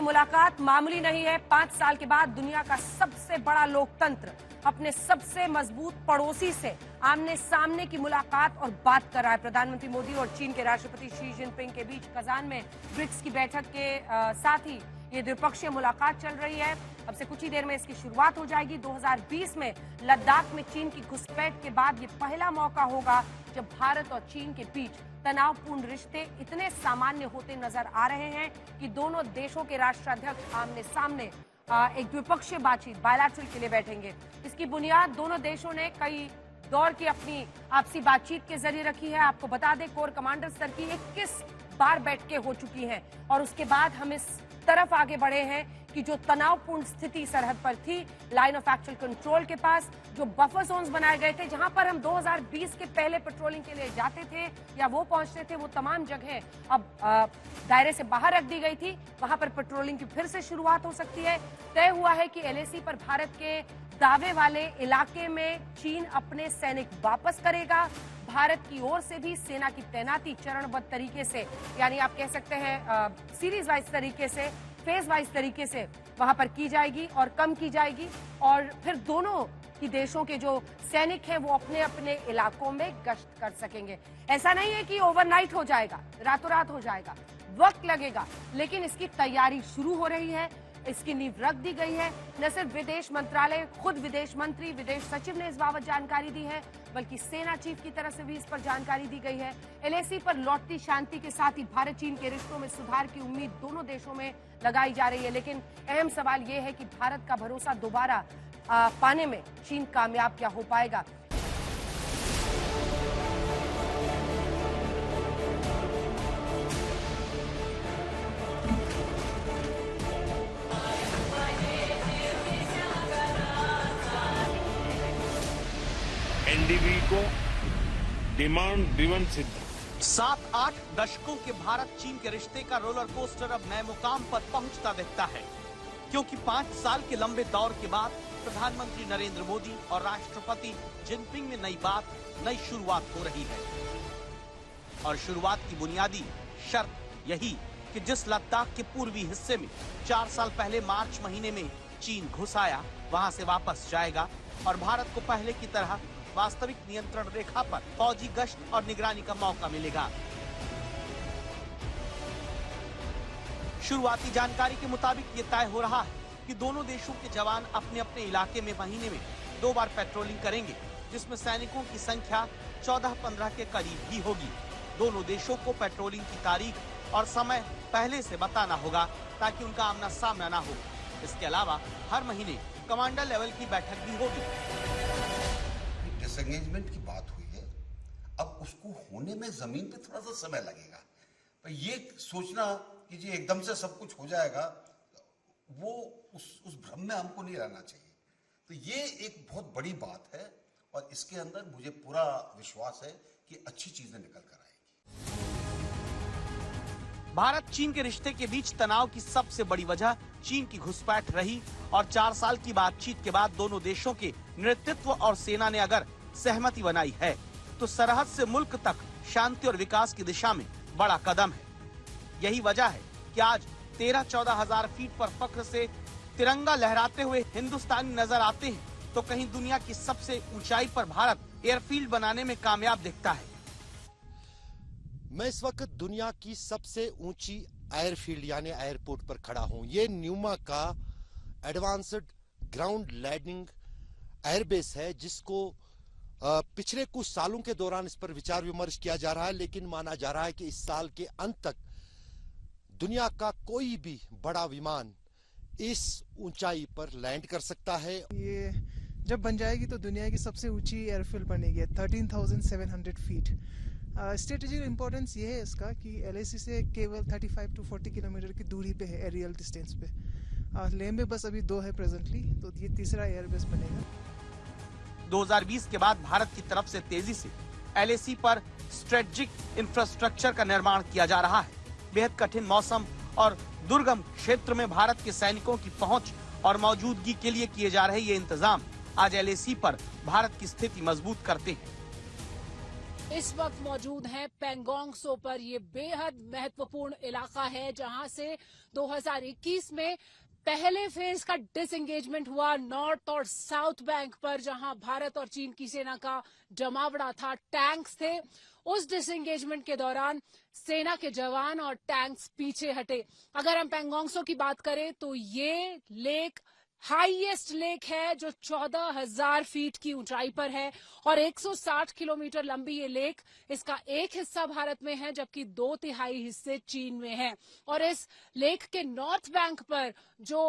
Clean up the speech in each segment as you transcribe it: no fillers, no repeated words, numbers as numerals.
मुलाकात मामूली नहीं है। 5 साल के बाद दुनिया का सबसे बड़ा लोकतंत्र अपने सबसे मजबूत पड़ोसी से आमने सामने की मुलाकात और बात कर रहा है। प्रधानमंत्री मोदी और चीन के राष्ट्रपति शी जिनपिंग के बीच कजान में ब्रिक्स की बैठक के साथ ही ये द्विपक्षीय मुलाकात चल रही है। अब से कुछ ही देर में इसकी शुरुआत हो जाएगी। 2020 में लद्दाख में चीन की घुसपैठ के बाद ये पहला मौका होगा जब भारत और चीन के बीच तनावपूर्ण रिश्ते इतने सामान्य होते नजर आ रहे हैं कि दोनों देशों के राष्ट्राध्यक्ष आमने सामने एक द्विपक्षीय बातचीत बायलैटरल के लिए बैठेंगे। इसकी बुनियाद दोनों देशों ने कई दौर की अपनी आपसी बातचीत के जरिए रखी है। आपको बता दें, कोर कमांडर स्तर की 21 बार बैठकें हो चुकी हैं और उसके बाद हम इस तरफ आगे बढ़े हैं कि जो तनावपूर्ण स्थिति सरहद पर थी, लाइन ऑफ एक्चुअल कंट्रोल के पास जो बफर जोन्स बनाए गए थे, जहां पर हम 2020 के पहले पेट्रोलिंग के लिए जाते थे या वो पहुंचते थे, वो तमाम जगह अब दायरे से बाहर रख दी गई थी। वहां पर पेट्रोलिंग की फिर से शुरुआत हो सकती है। तय हुआ है कि एलएसी पर भारत के दावे वाले इलाके में चीन अपने सैनिक वापस करेगा। भारत की ओर से भी सेना की तैनाती चरणबद्ध तरीके से, यानी आप कह सकते हैं सीरीज वाइज तरीके से, फेज वाइज तरीके से वहां पर की जाएगी और कम की जाएगी। और फिर दोनों की देशों के जो सैनिक हैं वो अपने अपने इलाकों में गश्त कर सकेंगे। ऐसा नहीं है कि ओवरनाइट हो जाएगा, रातों रात हो जाएगा, वक्त लगेगा, लेकिन इसकी तैयारी शुरू हो रही है, इसकी नींव रख दी गई है। न सिर्फ विदेश मंत्रालय, खुद विदेश मंत्री, विदेश सचिव ने इस बाबत जानकारी दी है, बल्कि सेना चीफ की तरफ से भी इस पर जानकारी दी गई है। एलएसी पर लौटती शांति के साथ ही भारत चीन के रिश्तों में सुधार की उम्मीद दोनों देशों में लगाई जा रही है। लेकिन अहम सवाल यह है कि भारत का भरोसा दोबारा पाने में चीन कामयाब क्या हो पाएगा। एनडीबी को डिमांड ड्रिवन सिद्ध 7-8 दशकों के भारत चीन के रिश्ते का रोलर कोस्टर अब नए मुकाम पर पहुंचता दिखता है, क्योंकि 5 साल के लंबे दौर के बाद प्रधानमंत्री नरेंद्र मोदी और राष्ट्रपति जिनपिंग में नई बात, नई शुरुआत हो रही है। और शुरुआत की बुनियादी शर्त यही कि जिस लद्दाख के पूर्वी हिस्से में 4 साल पहले मार्च महीने में चीन घुस आया, वहां से वापस जाएगा और भारत को पहले की तरह वास्तविक नियंत्रण रेखा पर फौजी गश्त और निगरानी का मौका मिलेगा। शुरुआती जानकारी के मुताबिक ये तय हो रहा है कि दोनों देशों के जवान अपने अपने इलाके में महीने में 2 बार पेट्रोलिंग करेंगे, जिसमें सैनिकों की संख्या 14-15 के करीब ही होगी। दोनों देशों को पेट्रोलिंग की तारीख और समय पहले से बताना होगा ताकि उनका आमना सामना ना हो। इसके अलावा हर महीने कमांडर लेवल की बैठक भी होगी। डिसएंगेजमेंट की बात हुई है, अब उसको होने में जमीन पे थोड़ा सा समय लगेगा। पर ये सोचना कि जी एकदम से सब कुछ हो जाएगा, वो उस भ्रम में हमको नहीं रहना चाहिए। तो ये एक बहुत बड़ी बात है और इसके अंदर मुझे पूरा विश्वास है कि अच्छी चीजें निकल कर आएगी। भारत चीन के रिश्ते के बीच तनाव की सबसे बड़ी वजह चीन की घुसपैठ रही और 4 साल की बातचीत के बाद दोनों देशों के नेतृत्व और सेना ने अगर सहमति बनाई है तो सरहद से मुल्क तक शांति और विकास की दिशा में बड़ा कदम है। यही वजह है कि आज 13-14 हजार फीट पर फख्र से तिरंगा लहराते हुए हिंदुस्तानी नजर आते हैं, तो कहीं दुनिया की सबसे ऊंचाई पर भारत एयरफील्ड बनाने में कामयाब दिखता है। मैं इस वक्त दुनिया की सबसे ऊंची एयरफील्ड यानी एयरपोर्ट पर खड़ा हूं। ये न्यूमा का एडवांस्ड ग्राउंड लैंडिंग एयरबेस है, जिसको पिछले कुछ सालों के दौरान इस पर विचार विमर्श किया जा रहा है, लेकिन माना जा रहा है कि इस साल के अंत तक दुनिया का कोई भी बड़ा विमान इस ऊंचाई पर लैंड कर सकता है। ये जब बन जाएगी तो दुनिया की सबसे ऊंची एयरफील्ड बनेगी, 13,700 फीट। स्ट्रेटेजिक इंपॉर्टेंस ये है इसका कि एलएसी से केवल 35 to 40 किलोमीटर की दूरी पे है एरियल डिस्टेंस पे। लेह में बस अभी 2 है प्रेजेंटली, तो ये तीसरा एयरबेस बनेगा। 2020 के बाद भारत की तरफ से तेजी से एलएसी पर स्ट्रेटेजिक इंफ्रास्ट्रक्चर का निर्माण किया जा रहा है। बेहद कठिन मौसम और दुर्गम क्षेत्र में भारत के सैनिकों की पहुंच और मौजूदगी के लिए किए जा रहे ये इंतजाम आज एलएसी पर भारत की स्थिति मजबूत करते हैं। इस वक्त मौजूद हैं पैंगोंग त्सो पर। ये बेहद महत्वपूर्ण इलाका है जहां से 2021 में पहले फेज का डिसएंगेजमेंट हुआ नॉर्थ और साउथ बैंक पर, जहां भारत और चीन की सेना का जमावड़ा था, टैंक्स थे। उस डिसएंगेजमेंट के दौरान सेना के जवान और टैंक्स पीछे हटे। अगर हम पैंगोंग त्सो की बात करें तो ये लेक हाईएस्ट लेक है जो 14,000 फीट की ऊंचाई पर है और 160 किलोमीटर लंबी ये लेक, इसका एक हिस्सा भारत में है जबकि 2/3 हिस्से चीन में है। और इस लेक के नॉर्थ बैंक पर जो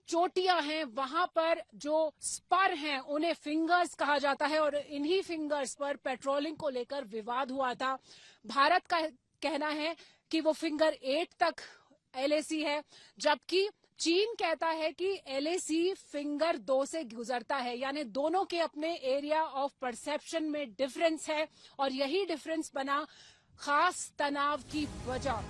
चोटियां हैं वहां पर जो स्पर हैं उन्हें फिंगर्स कहा जाता है और इन्हीं फिंगर्स पर पेट्रोलिंग को लेकर विवाद हुआ था। भारत का कहना है कि वो फिंगर 8 तक LAC है, जबकि चीन कहता है कि LAC फिंगर 2 से गुजरता है। यानी दोनों के अपने एरिया ऑफ परसेप्शन में डिफरेंस है और यही डिफरेंस बना खास तनाव की वजह।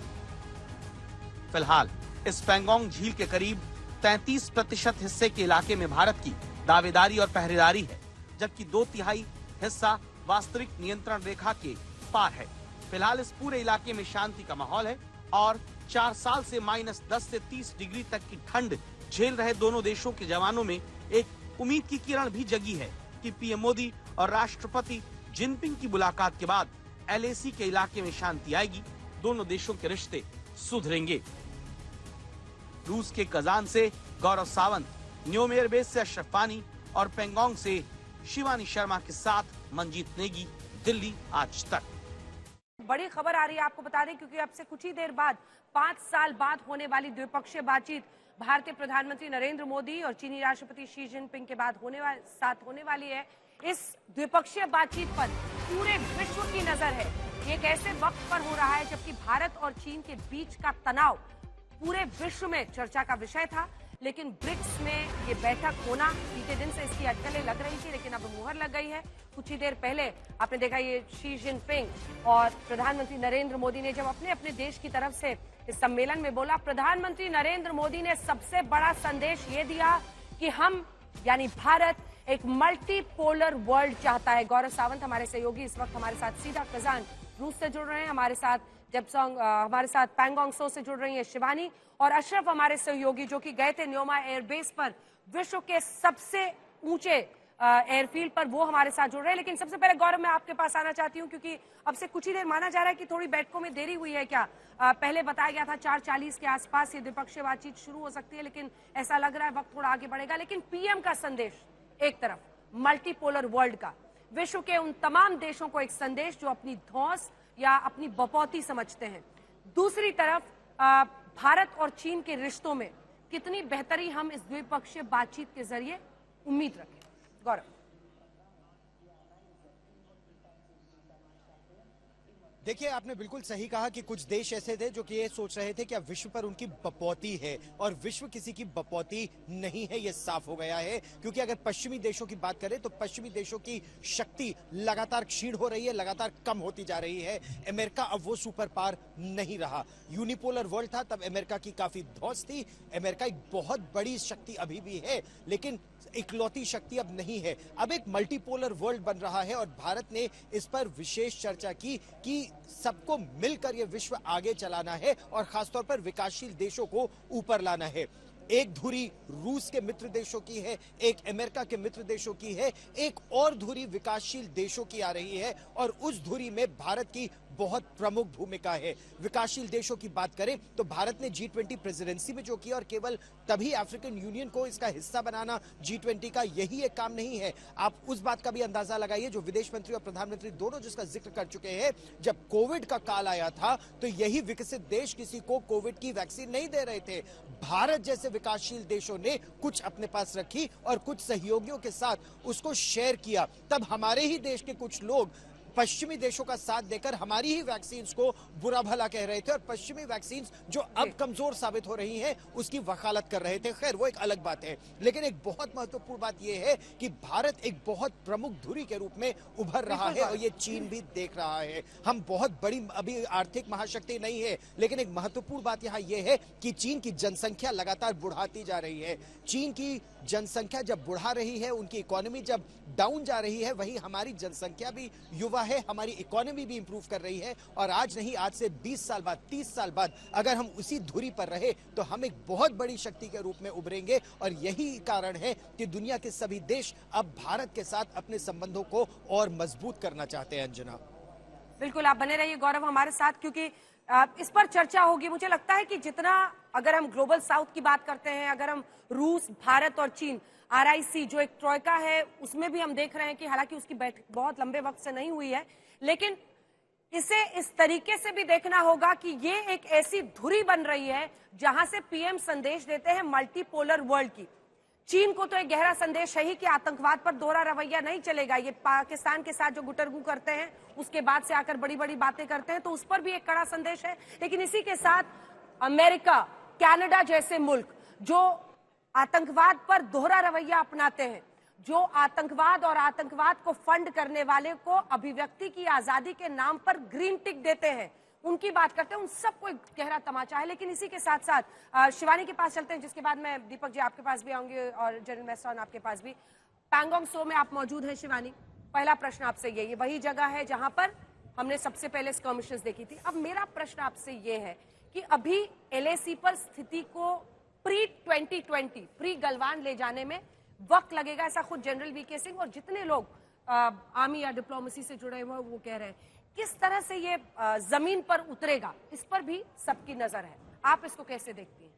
फिलहाल इस पैंगोंग झील के करीब 33% हिस्से के इलाके में भारत की दावेदारी और पहरेदारी है, जबकि 2/3 हिस्सा वास्तविक नियंत्रण रेखा के पार है। फिलहाल इस पूरे इलाके में शांति का माहौल है और 4 साल से -10 से 30 डिग्री तक की ठंड झेल रहे दोनों देशों के जवानों में एक उम्मीद की किरण भी जगी है कि पीएम मोदी और राष्ट्रपति जिनपिंग की मुलाकात के बाद LAC के इलाके में शांति आएगी, दोनों देशों के रिश्ते सुधरेंगे। रूस के कजान से गौरव सावंत, न्योम एयरबेस से अशरफ पानी और पैंगोंग से शिवानी शर्मा के साथ मंजीत नेगी, दिल्ली आज तक। बड़ी खबर आ रही है, आपको बता दें, क्योंकि अब से कुछ ही देर बाद 5 साल बाद होने वाली द्विपक्षीय बातचीत भारतीय प्रधानमंत्री नरेंद्र मोदी और चीनी राष्ट्रपति शी जिनपिंग के बाद साथ होने वाली है। इस द्विपक्षीय बातचीत पर पूरे विश्व की नजर है। ये एक ऐसे वक्त पर हो रहा है जबकि भारत और चीन के बीच का तनाव पूरे विश्व में चर्चा का विषय था, लेकिन ब्रिक्स में ये बैठक होना, बीते दिन से इसकी अटकलें लग रही थी, लेकिन अब मुहर लग गई है। कुछ ही देर पहले आपने देखा ये शी जिनपिंग और प्रधानमंत्री नरेंद्र मोदी ने जब अपने अपने देश की तरफ से इस सम्मेलन में बोला, प्रधानमंत्री नरेंद्र मोदी ने सबसे बड़ा संदेश ये दिया कि हम यानी भारत एक मल्टीपोलर वर्ल्ड चाहता है। गौरव सावंत हमारे सहयोगी इस वक्त हमारे साथ सीधा कजान रूस से जुड़ रहे हैं, हमारे साथ हमारे साथ पैंगोंग त्सो से जुड़ रही है शिवानी, और अशरफ हमारे सहयोगी जो कि गए थे न्योमा एयरबेस पर, विश्व के सबसे ऊंचे एयरफील्ड पर, वो हमारे साथ जुड़ रहे हैं। लेकिन सबसे पहले गौरव मैं आपके पास आना चाहती हूं क्योंकि अब से कुछ ही देर माना जा रहा है कि थोड़ी बैठकों में देरी हुई है क्या? पहले बताया गया था 4:40 के आसपास ये द्विपक्षीय बातचीत शुरू हो सकती है, लेकिन ऐसा लग रहा है वक्त थोड़ा आगे बढ़ेगा। लेकिन पीएम का संदेश एक तरफ मल्टीपोलर वर्ल्ड का, विश्व के उन तमाम देशों को एक संदेश जो अपनी धौंस या अपनी बपौती समझते हैं, दूसरी तरफ भारत और चीन के रिश्तों में कितनी बेहतरी हम इस द्विपक्षीय बातचीत के जरिए उम्मीद रखें। गौरव, देखिए, आपने बिल्कुल सही कहा कि कुछ देश ऐसे थे जो कि ये सोच रहे थे कि अब विश्व पर उनकी बपौती है, और विश्व किसी की बपौती नहीं है, ये साफ हो गया है। क्योंकि अगर पश्चिमी देशों की बात करें तो पश्चिमी देशों की शक्ति लगातार क्षीण हो रही है, लगातार कम होती जा रही है। अमेरिका अब वो सुपर पावर नहीं रहा। यूनिपोलर वर्ल्ड था तब अमेरिका की काफी धौंस थी। अमेरिका एक बहुत बड़ी शक्ति अभी भी है, लेकिन इकलौती शक्ति अब नहीं है। अब एक मल्टीपोलर वर्ल्ड बन रहा है और भारत ने इस पर विशेष चर्चा की कि सबको मिलकर यह विश्व आगे चलाना है और खासतौर पर विकासशील देशों को ऊपर लाना है। एक धुरी रूस के मित्र देशों की है, एक अमेरिका के मित्र देशों की है, एक और धुरी विकासशील देशों की आ रही है, और उस धुरी में भारत की बहुत प्रमुख भूमिका है। विकासशील देशों की बात करें तो भारत ने G20 प्रेसिडेंसी में जो किया, और केवल तभी अफ्रीकन यूनियन को इसका हिस्सा बनाना G20 का यही एक काम नहीं है। आप उस बात का भी अंदाजा लगाइए जो विदेश मंत्री और प्रधानमंत्री दोनों जिसका जिक्र कर चुके हैं, जब कोविड का काल आया था तो यही विकसित देश किसी को कोविड की वैक्सीन नहीं दे रहे थे। भारत जैसे विकासशील देशों ने कुछ अपने पास रखी और कुछ सहयोगियों के साथ उसको शेयर किया। तब हमारे ही देश के कुछ लोग पश्चिमी देशों का साथ देकर हमारी ही वैक्सीन्स को बुरा भला कह रहे थे, और पश्चिमी वैक्सीन्स जो अब कमजोर साबित हो रही हैं उसकी वकालत कर रहे थे। खैर, वो एक अलग बात है, लेकिन एक बहुत महत्वपूर्ण बात यह है कि भारत एक बहुत प्रमुख धुरी के रूप में उभर रहा है, और ये चीन भी देख रहा है। हम बहुत बड़ी अभी आर्थिक महाशक्ति नहीं है, लेकिन एक महत्वपूर्ण बात यहाँ यह है कि चीन की जनसंख्या लगातार बढ़ाती जा रही है। चीन की जनसंख्या जब बढ़ा रही है, उनकी इकोनॉमी जब डाउन जा रही है, वही हमारी जनसंख्या भी युवा हुआ है, हमारी इकोनॉमी भी इंप्रूव कर रही है, और आज नहीं, आज से 20 साल बाद, 30 साल बाद अगर हम उसी धुरी पर रहे तो हम एक बहुत बड़ी शक्ति के रूप में उभरेंगे। और यही कारण है कि दुनिया के सभी देश अब भारत के साथ अपने संबंधों को और मजबूत करना चाहते हैं। अंजना, बिल्कुल, आप बने रहिए गौरव हमारे साथ, क्योंकि इस पर चर्चा होगी। मुझे लगता है कि जितना अगर हम ग्लोबल साउथ की बात करते हैं, अगर हम रूस, भारत और चीन, RIC जो एक ट्रोइका है, उसमें भी हम देख रहे हैं कि हालांकि उसकी बैठक बहुत लंबे वक्त से नहीं हुई है, लेकिन इसे इस तरीके से भी देखना होगा कि ये एक ऐसी धुरी बन रही है जहां से PM संदेश देते हैं मल्टीपोलर वर्ल्ड की। चीन को तो एक गहरा संदेश है ही कि आतंकवाद पर दोहरा रवैया नहीं चलेगा। ये पाकिस्तान के साथ जो गुटरगू करते हैं, उसके बाद से आकर बड़ी बड़ी बातें करते हैं, तो उस पर भी एक कड़ा संदेश है। लेकिन इसी के साथ अमेरिका, कनाडा जैसे मुल्क जो आतंकवाद पर दोहरा रवैया अपनाते हैं, जो आतंकवाद और आतंकवाद को फंड करने वाले को अभिव्यक्ति की आजादी के नाम पर ग्रीन टिक देते हैं, उनकी बात करते हैं। उन सबको एक गहरा तमाचा है। लेकिन इसी के साथ साथ शिवानी के पास चलते हैं, जिसके बाद मैं दीपक जी आपके पास भी आऊंगी और जनरल मेस्ट्रॉन आपके पास भी। पैंगोंग सो में आप मौजूद हैं शिवानी, पहला प्रश्न आपसे ये वही जगह है जहां पर हमने सबसे पहले स्कर्मिशेस देखी थी। अब मेरा प्रश्न आपसे ये है कि अभी LAC पर स्थिति को प्री 2020, प्री गलवान ले जाने में वक्त लगेगा, ऐसा खुद जनरल VK सिंह और जितने लोग आर्मी या डिप्लोमेसी से जुड़े हुए वो कह रहे हैं। किस तरह से ये जमीन पर उतरेगा, इस पर भी सबकी नजर है। आप इसको कैसे देखती हैं?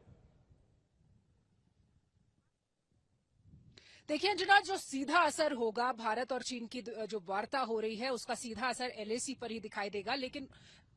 देखिए अंजना, जो सीधा असर होगा भारत और चीन की जो वार्ता हो रही है, उसका सीधा असर LAC पर ही दिखाई देगा। लेकिन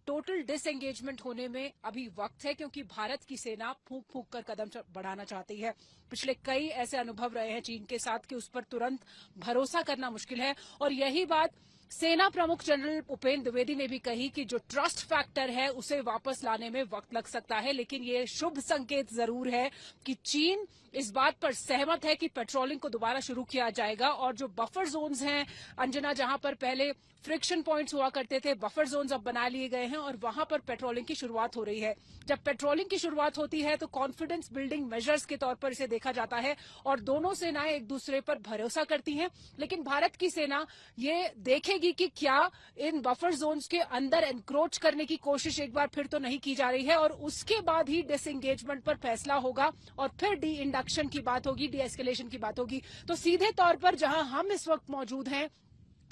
टोटल डिसएंगेजमेंट होने में अभी वक्त है, क्योंकि भारत की सेना फूंक फूंक कर कदम बढ़ाना चाहती है। पिछले कई ऐसे अनुभव रहे हैं चीन के साथ कि उस पर तुरंत भरोसा करना मुश्किल है। और यही बात सेना प्रमुख जनरल उपेंद्र द्विवेदी ने भी कही कि जो ट्रस्ट फैक्टर है उसे वापस लाने में वक्त लग सकता है। लेकिन ये शुभ संकेत जरूर है कि चीन इस बात पर सहमत है कि पेट्रोलिंग को दोबारा शुरू किया जाएगा। और जो बफर जोन्स हैं अंजना, जहां पर पहले फ्रिक्शन पॉइंट्स हुआ करते थे, बफर जोन्स अब बना लिए गए हैं और वहां पर पेट्रोलिंग की शुरुआत हो रही है। जब पेट्रोलिंग की शुरुआत होती है तो कॉन्फिडेंस बिल्डिंग मेजर्स के तौर पर इसे देखा जाता है और दोनों सेनाएं एक दूसरे पर भरोसा करती हैं। लेकिन भारत की सेना ये देखेगी कि क्या इन बफर जोन्स के अंदर एनक्रोच करने की कोशिश एक बार फिर तो नहीं की जा रही है, और उसके बाद ही डिसएंगेजमेंट पर फैसला होगा और फिर डी इंडक्शन की बात होगी, डी एस्केलेशन की बात होगी। तो सीधे तौर पर जहां हम इस वक्त मौजूद हैं,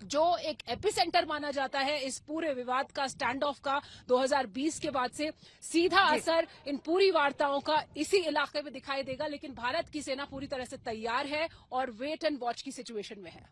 जो एक एपिसेंटर माना जाता है इस पूरे विवाद का, स्टैंड ऑफ का 2020 के बाद से, सीधा असर इन पूरी वार्ताओं का इसी इलाके में दिखाई देगा। लेकिन भारत की सेना पूरी तरह से तैयार है और वेट एंड वॉच की सिचुएशन में है।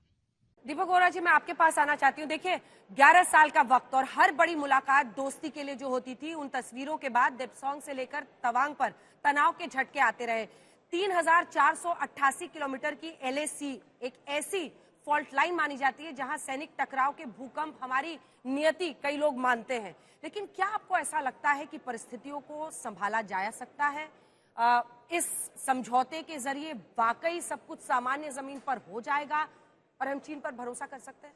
दीपक वोरा जी, मैं आपके पास आना चाहती हूँ। देखिए, 11 साल का वक्त और हर बड़ी मुलाकात दोस्ती के लिए जो होती थी, उन तस्वीरों के बाद देप्सोंग से लेकर तवांग पर तनाव के झटके आते रहे। 3488 किलोमीटर की LAC एक ऐसी फॉल्ट लाइन मानी जाती है जहां सैनिक टकराव के भूकंप हमारी नियति कई लोग मानते हैं। लेकिन क्या आपको ऐसा लगता है कि परिस्थितियों को संभाला जा सकता है? इस समझौते के जरिए वाकई सब कुछ सामान्य जमीन पर हो जाएगा और हम चीन पर भरोसा कर सकते हैं?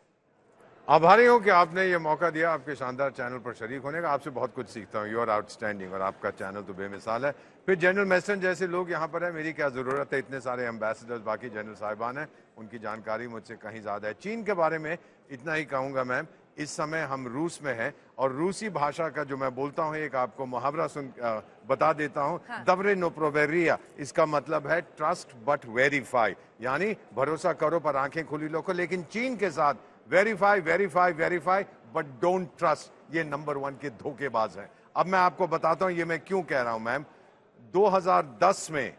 आभारी हूं कि आपने ये मौका दिया आपके शानदार चैनल पर शरीक होने का। आपसे बहुत कुछ सीखता हूं। यू आर आउटस्टैंडिंग और आपका चैनल तो बेमिसाल है। फिर जनरल मेस्टन जैसे लोग यहाँ पर है, मेरी क्या ज़रूरत है? इतने सारे एम्बेसडर्स, बाकी जनरल साहिबान हैं, उनकी जानकारी मुझसे कहीं ज़्यादा है। चीन के बारे में इतना ही कहूँगा मैम, इस समय हम रूस में हैं और रूसी भाषा का जो मैं बोलता हूँ, एक आपको मुहावरा बता देता हूँ। दवरे नो प्रोवेरिया, इसका मतलब है ट्रस्ट बट वेरीफाई, यानी भरोसा करो पर आंखें खुली रखो। लेकिन चीन के साथ verify verify verify but don't trust, ये नंबर 1 के धोखेबाज हैं। अब मैं आपको बताता हूं ये मैं क्यों कह रहा हूं मैम। 2010 में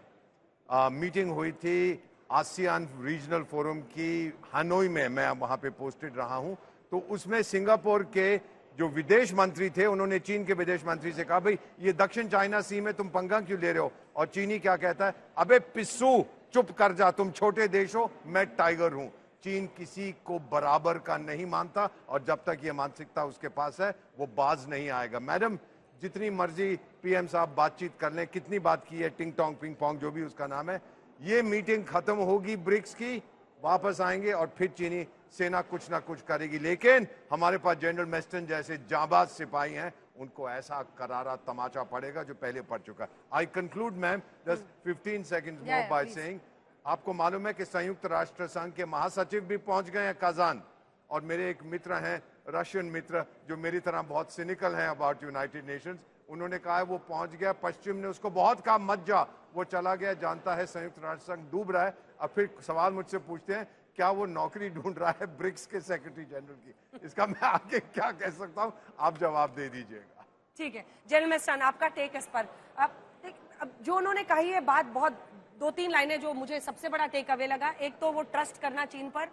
मीटिंग हुई थी आसियान रीजनल फोरम की हनोई में, मैं वहां पे पोस्टेड रहा हूं। तो उसमें सिंगापुर के जो विदेश मंत्री थे, उन्होंने चीन के विदेश मंत्री से कहा, भाई ये दक्षिण चाइना सी में तुम पंगा क्यों ले रहे हो? और चीनी क्या कहता है, अबे पिस्सू चुप कर जा, तुम छोटे देश हो, मैं टाइगर हूं। चीन किसी को बराबर का नहीं मानता और जब तक ये मानसिकता उसके पास है वो बाज नहीं आएगा। मैडम, जितनी मर्जी PM साहब बातचीत कर लें, कितनी बात की है, टिंग टोंग पिंग पोंग जो भी उसका नाम है, ये मीटिंग खत्म होगी ब्रिक्स की, वापस आएंगे और फिर चीनी सेना कुछ ना कुछ करेगी। लेकिन हमारे पास जनरल मेस्टन जैसे जाबाज सिपाही हैं, उनको ऐसा करारा तमाचा पड़ेगा जो पहले पड़ चुका है। I conclude ma'am just 15 seconds more by saying, आपको मालूम है कि संयुक्त राष्ट्र संघ के महासचिव भी पहुंच गए हैं कजान, और मेरे एक मित्र हैं रशियन मित्र जो मेरी तरह बहुत सिनिकल हैं अबाउट यूनाइटेड नेशंस, उन्होंने कहा है वो पहुंच गया, पश्चिम ने उसको बहुत कहा मत जा, वो चला गया, जानता है संयुक्त राष्ट्र संघ डूब रहा है। अब फिर सवाल मुझसे पूछते हैं क्या वो नौकरी ढूंढ रहा है ब्रिक्स के सेक्रेटरी जनरल की? इसका मैं आगे क्या कह सकता हूं, आप जवाब दे दीजिएगा। ठीक है जनरल मेस्टान, आपका टेक इस पर। अब जो उन्होंने कही है बात, बहुत 2-3 लाइनें जो मुझे सबसे बड़ा टेक अवे लगा। एक तो वो ट्रस्ट करना चीन पर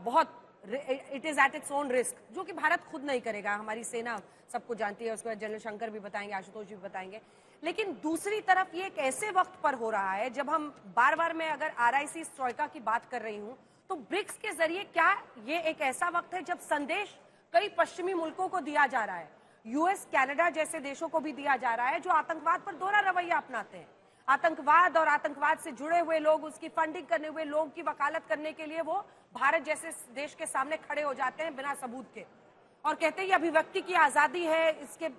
बहुत, it is at its own risk, जो कि भारत खुद नहीं करेगा, हमारी सेना सबको जानती है, उसके बाद जनरल शंकर भी बताएंगे, आशुतोष भी बताएंगे। लेकिन दूसरी तरफ ये एक ऐसे वक्त पर हो रहा है जब हम बार बार, मैं अगर RIC ट्रॉइका की बात कर रही हूं, तो ब्रिक्स के जरिए क्या ये एक ऐसा वक्त है जब संदेश कई पश्चिमी मुल्कों को दिया जा रहा है, US, कनाडा जैसे देशों को भी दिया जा रहा है, जो आतंकवाद पर दोहरा रवैया अपनाते हैं। आतंकवाद और आतंकवाद से जुड़े हुए लोग, उसकी फंडिंग करने हुए लोग की वकालत करने के लिए वो भारत जैसे देश के सामने खड़े हो जाते हैं बिना सबूत के, और कहते हैं ये अभिव्यक्ति की आजादी है,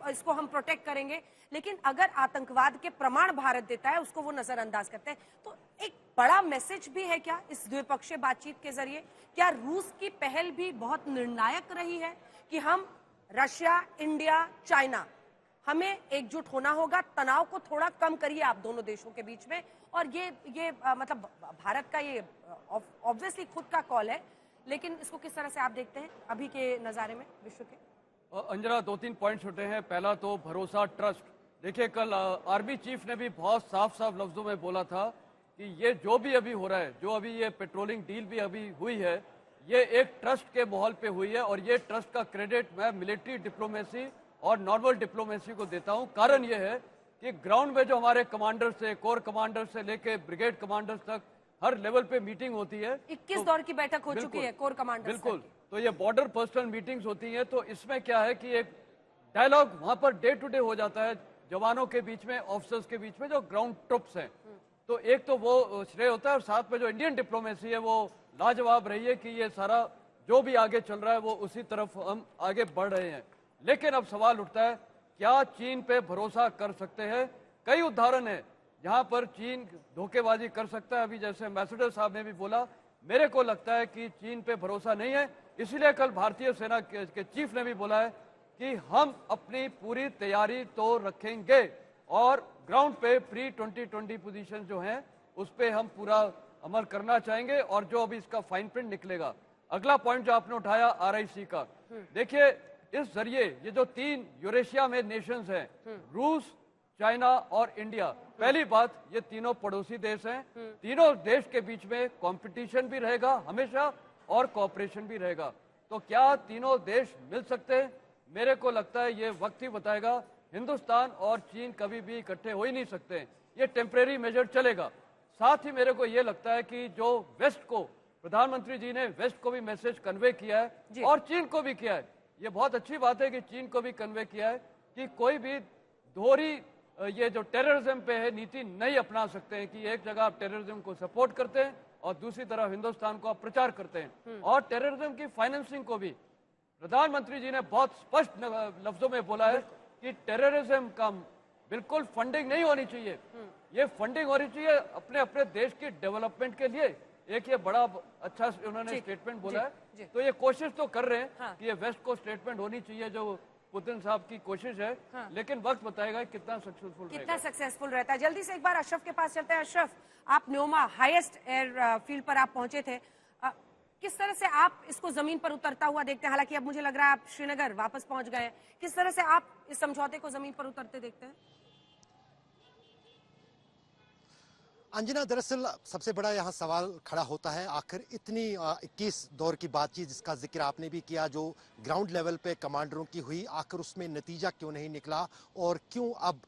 इसको हम प्रोटेक्ट करेंगे। लेकिन अगर आतंकवाद के प्रमाण भारत देता है, उसको वो नजरअंदाज करते हैं। तो एक बड़ा मैसेज भी है क्या इस द्विपक्षीय बातचीत के जरिए? क्या रूस की पहल भी बहुत निर्णायक रही है कि हम, रशिया, इंडिया, चाइना, हमें एकजुट होना होगा, तनाव को थोड़ा कम करिए आप दोनों देशों के बीच में, और ये मतलब भारत का ये ऑब्वियसली खुद का कॉल है, लेकिन इसको किस तरह से आप देखते हैं अभी के नज़ारे में विश्व के? अंजना, 2-3 पॉइंट छोटे हैं। पहला तो भरोसा, ट्रस्ट। देखिए कल आर्मी चीफ ने भी बहुत साफ साफ लफ्जों में बोला था कि ये जो भी अभी हो रहा है, जो अभी ये पेट्रोलिंग डील भी अभी हुई है, ये एक ट्रस्ट के माहौल पे हुई है, और ये ट्रस्ट का क्रेडिट मैं मिलिट्री डिप्लोमेसी और नॉर्मल डिप्लोमेसी को देता हूं। कारण ये है कि ग्राउंड में जो हमारे कमांडर से, कोर कमांडर से लेके ब्रिगेड कमांडर्स तक हर लेवल पे मीटिंग होती है। 21 दौर की बैठक हो चुकी है कोर कमांडर। बिल्कुल, तो ये बॉर्डर पर्सनल मीटिंग्स होती हैं, तो इसमें क्या है कि एक डायलॉग वहां पर डे टू डे हो जाता है जवानों के बीच में, ऑफिसर्स के बीच में, जो ग्राउंड ट्रुप्स हैं। तो एक तो वो श्रेय होता है, और साथ में जो इंडियन डिप्लोमेसी है वो लाजवाब रही है कि ये सारा जो भी आगे चल रहा है वो उसी तरफ हम आगे बढ़ रहे हैं। लेकिन अब सवाल उठता है, क्या चीन पे भरोसा कर सकते हैं? कई उदाहरण है जहां पर चीन धोखेबाजी कर सकता है। अभी जैसे एम्बेसडर साहब ने भी बोला, मेरे को लगता है कि चीन पे भरोसा नहीं है। इसलिए कल भारतीय सेना के चीफ ने भी बोला है कि हम अपनी पूरी तैयारी तो रखेंगे, और ग्राउंड पे प्री 2020 पोजीशन जो हैं उस पे हम पूरा अमल करना चाहेंगे, और जो अभी इसका फाइन प्रिंट निकलेगा। अगला पॉइंट जो आपने उठाया RIC का, देखिए इस जरिए ये जो 3 यूरेशिया में नेशंस हैं, रूस, चाइना और इंडिया, पहली बात ये तीनों पड़ोसी देश हैं, तीनों देश के बीच में कंपटीशन भी रहेगा हमेशा और कोऑपरेशन भी रहेगा। तो क्या तीनों देश मिल सकते हैं? मेरे को लगता है ये वक्त ही बताएगा। हिंदुस्तान और चीन कभी भी इकट्ठे हो ही नहीं सकते, ये टेम्परेरी मेजर चलेगा। साथ ही मेरे को ये लगता है कि जो वेस्ट को, प्रधानमंत्री जी ने वेस्ट को भी मैसेज कन्वे किया है और चीन को भी किया है, ये बहुत अच्छी बात है कि चीन को भी कन्वे किया है कि कोई भी दोहरी ये जो टेररिज्म पे है नीति नहीं अपना सकते हैं, कि एक जगह आप टेररिज्म को सपोर्ट करते हैं और दूसरी तरफ हिंदुस्तान को आप प्रचार करते हैं। और टेररिज्म की फाइनेंसिंग को भी प्रधानमंत्री जी ने बहुत स्पष्ट लफ्जों में बोला है कि टेररिज्म का बिल्कुल फंडिंग नहीं होनी चाहिए, ये फंडिंग होनी चाहिए अपने अपने देश की डेवलपमेंट के लिए। एक ये बड़ा अच्छा उन्होंने स्टेटमेंट बोला है, तो ये कोशिश तो कर रहे हैं कि ये वेस्ट को स्टेटमेंट होनी चाहिए, जो पुतिन साहब की कोशिश है। लेकिन वक्त बताएगा कितना सक्सेसफुल रहता है। जल्दी से एक बार अशरफ के पास चलते हैं। अशरफ, आप न्योमा हाईएस्ट एयर फील्ड पर आप पहुंचे थे, किस तरह से आप इसको जमीन पर उतरता हुआ देखते हैं? हालांकि अब मुझे लग रहा है आप श्रीनगर वापस पहुंच गए, किस तरह से आप इस समझौते को जमीन पर उतरते देखते हैं? अंजना, दरअसल सबसे बड़ा यहाँ सवाल खड़ा होता है, आखिर इतनी 21 दौर की बातचीत जिसका जिक्र आपने भी किया, जो ग्राउंड लेवल पे कमांडरों की हुई, आखिर उसमें नतीजा क्यों नहीं निकला, और क्यों अब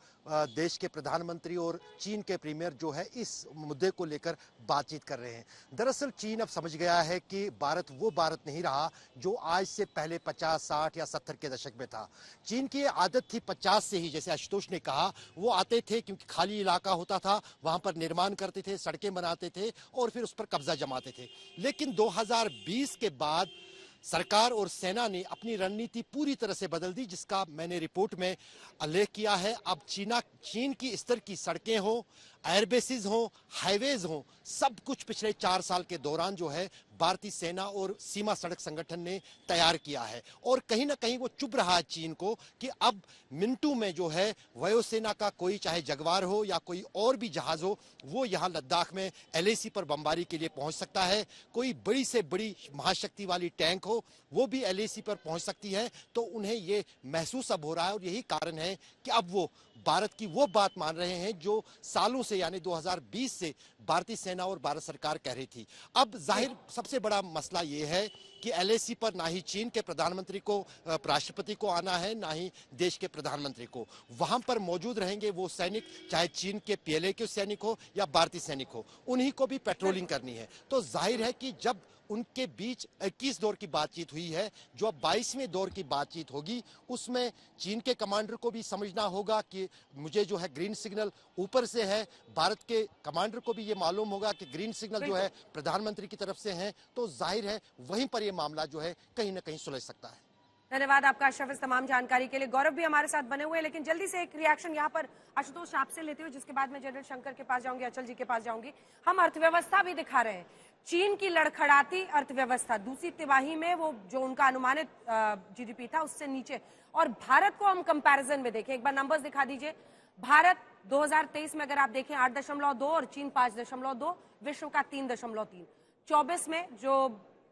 देश के प्रधानमंत्री और चीन के प्रीमियर जो है इस मुद्दे को लेकर बातचीत कर रहे हैं। दरअसल चीन अब समझ गया है कि भारत वो भारत नहीं रहा जो आज से पहले 50, 60 या 70 के दशक में था। चीन की आदत थी 50 से ही, जैसे आशुतोष ने कहा, वो आते थे क्योंकि खाली इलाका होता था, वहां पर निर्माण करते थे, सड़कें बनाते थे और फिर उस पर कब्जा जमाते थे। लेकिन 2020 के बाद सरकार और सेना ने अपनी रणनीति पूरी तरह से बदल दी, जिसका मैंने रिपोर्ट में उल्लेख किया है। अब चीन की स्तर की सड़कें हो, एयरबेसिस हों, हाईवेज हों, सब कुछ पिछले 4 साल के दौरान जो है भारतीय सेना और सीमा सड़क संगठन ने तैयार किया है। और कहीं ना कहीं वो चुप रहा है चीन को कि अब मिनटों में जो है वायुसेना का कोई चाहे जगवार हो या कोई और भी जहाज हो, वो यहाँ लद्दाख में LAC पर बमबारी के लिए पहुंच सकता है। कोई बड़ी से बड़ी महाशक्ति वाली टैंक हो, वो भी LAC पर पहुंच सकती है। तो उन्हें ये महसूस अब हो रहा है और यही कारण है कि अब वो भारत की वो बात मान रहे हैं जो सालों से यानी 2020 से भारतीय सेना और भारत सरकार कह रही थी। अब जाहिर सबसे बड़ा मसला ये है कि LAC पर ना ही चीन के प्रधानमंत्री को, राष्ट्रपति को आना है, ना ही देश के प्रधानमंत्री को। वहां पर मौजूद रहेंगे वो सैनिक, चाहे चीन के PLA के सैनिक हो या भारतीय सैनिक हो, उन्हीं को भी पेट्रोलिंग करनी है। तो जाहिर है कि जब उनके बीच 21 दौर की बातचीत हुई है, जो अब 22वें दौर की बातचीत होगी, उसमें चीन के कमांडर को भी समझना होगा कि मुझे जो है ग्रीन सिग्नल ऊपर से है, भारत के कमांडर को भी ये मालूम होगा कि ग्रीन सिग्नल जो है प्रधानमंत्री की तरफ से है। तो जाहिर है वहीं पर ये मामला जो है कहीं ना कहीं सुलझ सकता है। धन्यवाद आपका अशरफ इस तमाम जानकारी के लिए। गौरव भी हमारे साथ बने हुए हैं, लेकिन जल्दी से एक रिएक्शन यहाँ पर आशुतोष आपसे लेते हुए, जिसके बाद मैं जनरल शंकर के पास जाऊंगी, अचल जी के पास जाऊंगी। हम अर्थव्यवस्था भी दिखा रहे हैं, चीन की लड़खड़ाती अर्थव्यवस्था, दूसरी तिमाही में वो जो उनका अनुमानित GDP था उससे नीचे। और भारत को हम कंपैरिजन में देखें, एक बार नंबर्स दिखा दीजिए। भारत 2023 में अगर आप देखें 8.2 और चीन 5.2, विश्व का 3.3। 24 में जो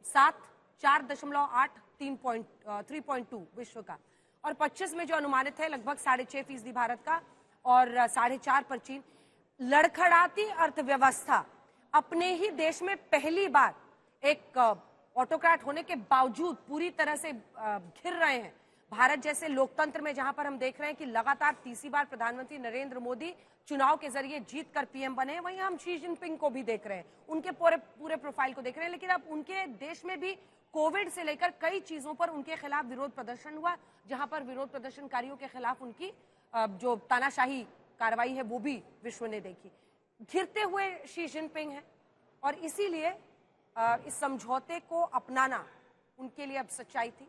7, 4.8, 3.2 विश्व का, और 25 में जो अनुमानित है लगभग 6.5% भारत का और 4.5 पर चीन। लड़खड़ाती अर्थव्यवस्था, अपने ही देश में पहली बार एक ऑटोक्रेट होने के बावजूद पूरी तरह से घिर रहे हैं। भारत जैसे लोकतंत्र में जहां पर हम देख रहे हैं कि लगातार तीसरी बार प्रधानमंत्री नरेंद्र मोदी चुनाव के जरिए जीत कर PM बने हैं, वहीं हम शी जिनपिंग को भी देख रहे हैं, उनके पूरे प्रोफाइल को देख रहे हैं। लेकिन अब उनके देश में भी कोविड से लेकर कई चीजों पर उनके खिलाफ विरोध प्रदर्शन हुआ, जहां पर विरोध प्रदर्शनकारियों के खिलाफ उनकी जो तानाशाही कार्रवाई है वो भी विश्व ने देखी। घिरते हुए शी जिनपिंग है और इसीलिए इस समझौते को अपनाना उनके लिए अब सच्चाई थी।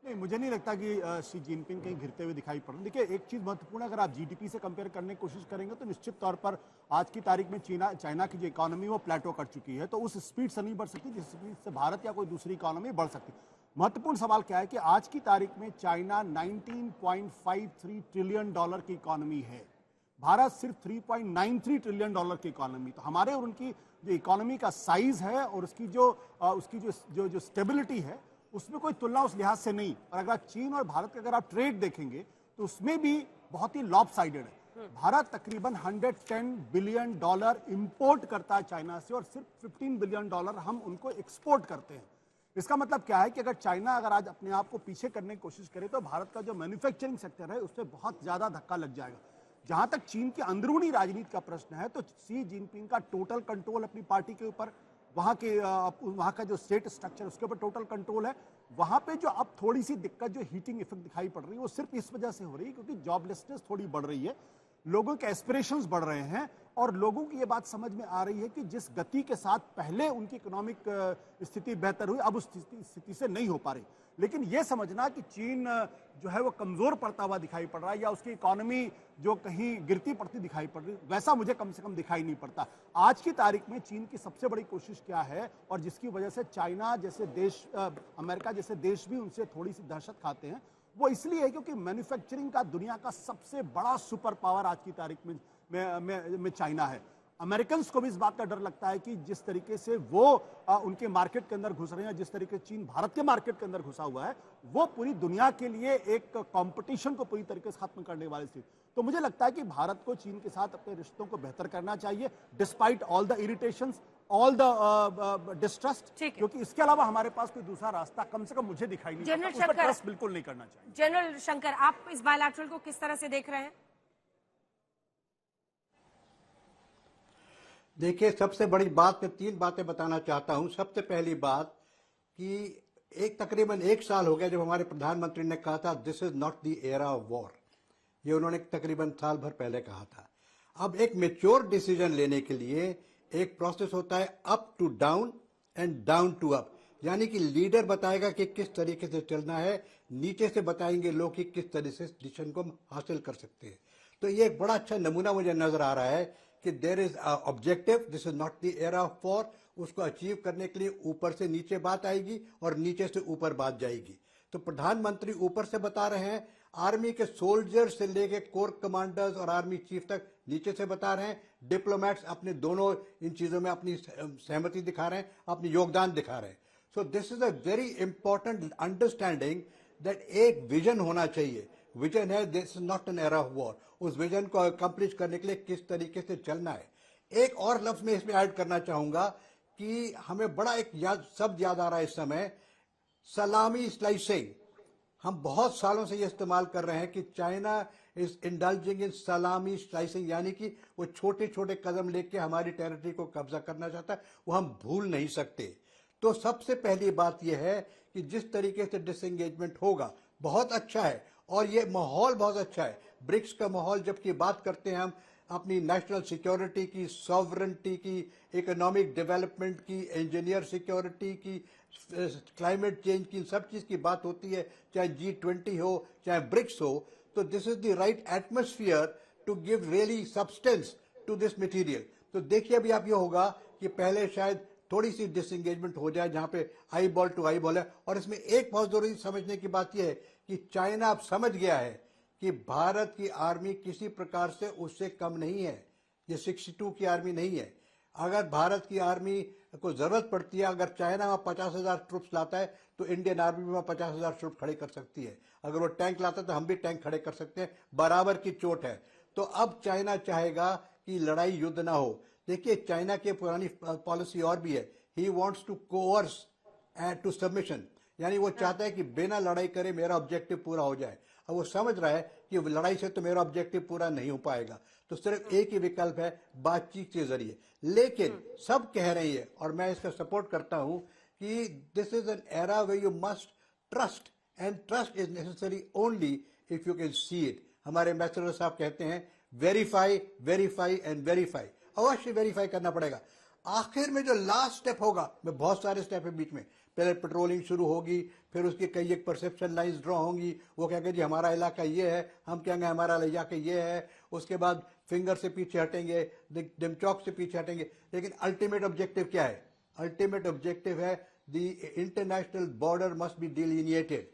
नहीं, मुझे नहीं लगता कि शी जिनपिंग कहीं घिरते हुए दिखाई पड़ रहे। देखिए, एक चीज़ महत्वपूर्ण, अगर आप GDP से कंपेयर करने की कोशिश करेंगे तो निश्चित तौर पर आज की तारीख में चाइना की जो इकोनॉमी वो प्लेटो कर चुकी है, तो उस स्पीड से नहीं बढ़ सकती जिस स्पीड से भारत या कोई दूसरी इकोनॉमी बढ़ सकती। महत्वपूर्ण सवाल क्या है कि आज की तारीख में चाइना 19.53 ट्रिलियन डॉलर की इकोनॉमी है, भारत सिर्फ 3.93 ट्रिलियन डॉलर की इकोनॉमी। तो हमारे और उनकी जो इकोनॉमी का साइज है और उसकी जो स्टेबिलिटी है, उसमें कोई तुलना उस लिहाज से नहीं। और अगर चीन और भारत का अगर आप ट्रेड देखेंगे तो उसमें भी बहुत ही लॉपसाइडेड है। भारत तकरीबन 110 बिलियन डॉलर इंपोर्ट करता है चाइना से और सिर्फ 15 बिलियन डॉलर हम उनको एक्सपोर्ट करते हैं। इसका मतलब क्या है कि अगर चाइना अगर आज अपने आप को पीछे करने की कोशिश करे तो भारत का जो मैन्युफैक्चरिंग सेक्टर है उससे बहुत ज्यादा धक्का लग जाएगा। जहां तक चीन की अंदरूनी राजनीति का प्रश्न है तो शी जिनपिंग का टोटल कंट्रोल अपनी पार्टी के ऊपर, वहाँ का जो स्टेट स्ट्रक्चर उसके ऊपर टोटल कंट्रोल है। वहाँ पे जो अब थोड़ी सी दिक्कत, जो हीटिंग इफेक्ट दिखाई पड़ रही है, वो सिर्फ इस वजह से हो रही है क्योंकि जॉबलेसनेस थोड़ी बढ़ रही है, लोगों के एस्पिरेशंस बढ़ रहे हैं और लोगों की ये बात समझ में आ रही है कि जिस गति के साथ पहले उनकी इकोनॉमिक स्थिति बेहतर हुई, अब उस स्थिति से नहीं हो पा रही। लेकिन ये समझना कि चीन जो है वो कमजोर पड़ता हुआ दिखाई पड़ रहा है या उसकी इकोनॉमी जो कहीं गिरती पड़ती दिखाई पड़ रही, वैसा मुझे कम से कम दिखाई नहीं पड़ता। आज की तारीख में चीन की सबसे बड़ी कोशिश क्या है और जिसकी वजह से चाइना जैसे देश, अमेरिका जैसे देश भी उनसे थोड़ी सी दहशत खाते हैं, वो इसलिए है क्योंकि मैन्युफैक्चरिंग का दुनिया का सबसे बड़ा सुपर पावर आज की तारीख में चाइना है। अमेरिकन को भी इस बात का डर लगता है कि जिस तरीके से वो उनके मार्केट के अंदर घुस रहे हैं, जिस तरीके से चीन भारत के मार्केट के अंदर घुसा हुआ है, वो पूरी दुनिया के लिए एक कंपटीशन को पूरी तरीके से खत्म करने वाली थी। तो मुझे लगता है कि भारत को चीन के साथ अपने रिश्तों को बेहतर करना चाहिए despite all the irritations, all the distrust, क्योंकि इसके अलावा हमारे पास कोई दूसरा रास्ता कम से कम मुझे दिखाई नहीं देता। उस पर ट्रस्ट बिल्कुल नहीं करना चाहिए। जनरल शंकर, आप इस बायलैटरल को किस तरह से देख रहे हैं? देखिए, सबसे बड़ी बात, मैं 3 बातें बताना चाहता हूं। सबसे पहली बात कि तकरीबन 1 साल हो गया जब हमारे प्रधानमंत्री ने कहा था this is not the era of war. ये उन्होंने तकरीबन साल भर पहले कहा था। अब एक मैच्योर डिसीजन लेने के लिए एक प्रोसेस होता है up to down and down to up, यानी कि लीडर बताएगा कि किस तरीके से चलना है, नीचे से बताएंगे लोग कि किस तरह से डिसीजन को हम हासिल कर सकते हैं। तो ये एक बड़ा अच्छा नमूना मुझे नजर आ रहा है कि there is objective, this is not the era of war, उसको अचीव करने के लिए ऊपर से नीचे बात आएगी और नीचे से ऊपर बात जाएगी। तो प्रधानमंत्री ऊपर से बता रहे हैं, आर्मी के सोल्जर से लेके कोर कमांडर्स और आर्मी चीफ तक नीचे से बता रहे हैं, डिप्लोमेट्स अपने दोनों इन चीजों में अपनी सहमति दिखा रहे हैं, अपनी योगदान दिखा रहे हैं। So this is a very important understanding that एक विजन होना चाहिए। विजन है, this is not an era of war. उस विजन को अकम्प्लिश करने के लिए किस तरीके से चलना है। एक और लफ्ज में इसमें ऐड करना चाहूंगा कि हमें बड़ा एक शब्द याद आ रहा है इस समय, सलामी स्लाइसिंग। हम बहुत सालों से ये इस्तेमाल कर रहे हैं कि चाइना इज इंडल्जिंग इन सलामी स्लाइसिंग, यानी कि वो छोटे छोटे कदम लेके हमारी टेरिटरी को कब्जा करना चाहता है, वो हम भूल नहीं सकते। तो सबसे पहली बात यह है कि जिस तरीके से डिसएंगेजमेंट होगा बहुत अच्छा है और ये माहौल बहुत अच्छा है। ब्रिक्स का माहौल, जबकि बात करते हैं हम अपनी नेशनल सिक्योरिटी की, सॉवरेंटी की, इकोनॉमिक डेवलपमेंट की, इंजीनियर सिक्योरिटी की, क्लाइमेट चेंज की, सब चीज की बात होती है, चाहे G20 हो चाहे ब्रिक्स हो। तो this is the right atmosphere to give really substance to this material. तो देखिए अभी आप ये होगा कि पहले शायद थोड़ी सी डिसएंगेजमेंट हो जाए जहां पे eyeball to eyeball है। और इसमें एक बहुत जरूरी समझने की बात यह है कि चाइना अब समझ गया है कि भारत की आर्मी किसी प्रकार से उससे कम नहीं है, ये 62 की आर्मी नहीं है। अगर भारत की आर्मी को जरूरत पड़ती है, अगर चाइना वहां 50,000 ट्रुप्स लाता है तो इंडियन आर्मी में 50,000 ट्रुप खड़े कर सकती है। अगर वो टैंक लाता है तो हम भी टैंक खड़े कर सकते हैं, बराबर की चोट है। तो अब चाइना चाहेगा कि लड़ाई युद्ध ना हो। देखिए चाइना की पुरानी पॉलिसी और भी है, he wants to coerce to submission, यानी वो चाहता है कि बिना लड़ाई करे मेरा ऑब्जेक्टिव पूरा हो जाए। अब वो समझ रहा है कि लड़ाई से तो मेरा ऑब्जेक्टिव पूरा नहीं हो पाएगा, तो सिर्फ एक ही विकल्प है, बातचीत के जरिए। लेकिन सब कह रही है और मैं इसका सपोर्ट करता हूं कि this is an era way you must trust, and trust is necessary only if you can see it. हमारे एम्बेसडर साहब कहते हैं वेरीफाई, वेरीफाई एंड वेरीफाई। अवश्य वेरीफाई करना पड़ेगा। आखिर में जो लास्ट स्टेप होगा, में बहुत सारे स्टेप है बीच में, पहले पेट्रोलिंग शुरू होगी, फिर उसकी कई एक परसेप्शन लाइंस ड्रॉ होंगी, वो कहेंगे जी हमारा इलाका ये है, हम कहेंगे हमारा इलाका ये है। उसके बाद फिंगर से पीछे हटेंगे, डिमचौक से पीछे हटेंगे। लेकिन अल्टीमेट ऑब्जेक्टिव क्या है? अल्टीमेट ऑब्जेक्टिव है the international border must be delineated.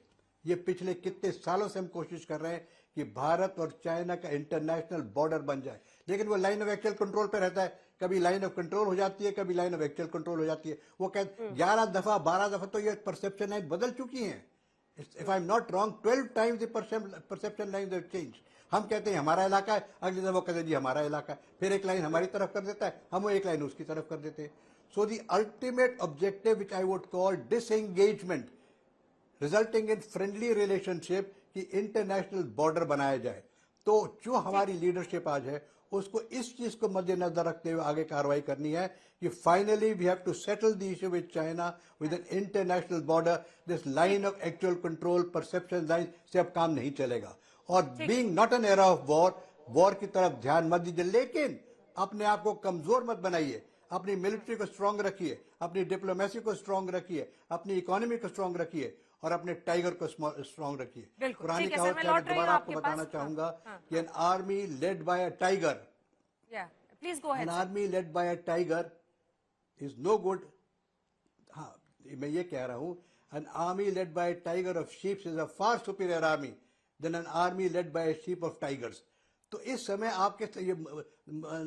ये पिछले कितने सालों से हम कोशिश कर रहे हैं कि भारत और चाइना का इंटरनेशनल बॉर्डर बन जाए, लेकिन वो लाइन ऑफ एक्चुअल कंट्रोल पे रहता है। कभी लाइन ऑफ कंट्रोल हो जाती है, कभी लाइन ऑफ एक्चुअल कंट्रोल हो जाती है। वो कहते 11 दफा 12 दफा तो ये परसेप्शन लाइन बदल चुकी हैं। If I am not wrong 12 times the perception line have change. हम कहते हैं हमारा इलाका है, अगले दिन वो कहते हैं जी हमारा इलाका है, फिर एक लाइन हमारी तरफ कर देता है, हम वो एक लाइन उसकी तरफ कर देते हैं। So the ultimate objective which I would call disengagement resulting in friendly relationship की इंटरनेशनल बॉर्डर बनाया जाए। तो जो हमारी लीडरशिप आज है उसको इस चीज को मद्देनजर रखते हुए आगे कार्रवाई करनी है कि finally we have to settle the issue with China with an international border. This line of actual control perception line से अब काम नहीं चलेगा। और being not an era of war, war की तरफ ध्यान मत दीजिए, लेकिन अपने आप को कमजोर मत बनाइए। अपनी मिलिट्री को स्ट्रांग रखिए, अपनी डिप्लोमेसी को स्ट्रांग रखिए, अपनी इकोनॉमी को स्ट्रांग रखिए और अपने टाइगर को स्ट्रांग रखिए। पुरानी कहावत मैं दोबारा आपको बताना चाहूंगा कि an army led by a tiger, please go ahead, an army led by a tiger is no good. हाँ, मैं ये कह रहा हूं, an army led by a tiger of sheeps is a far superior army than an army led by a sheep of tigers. तो इस समय आपके ये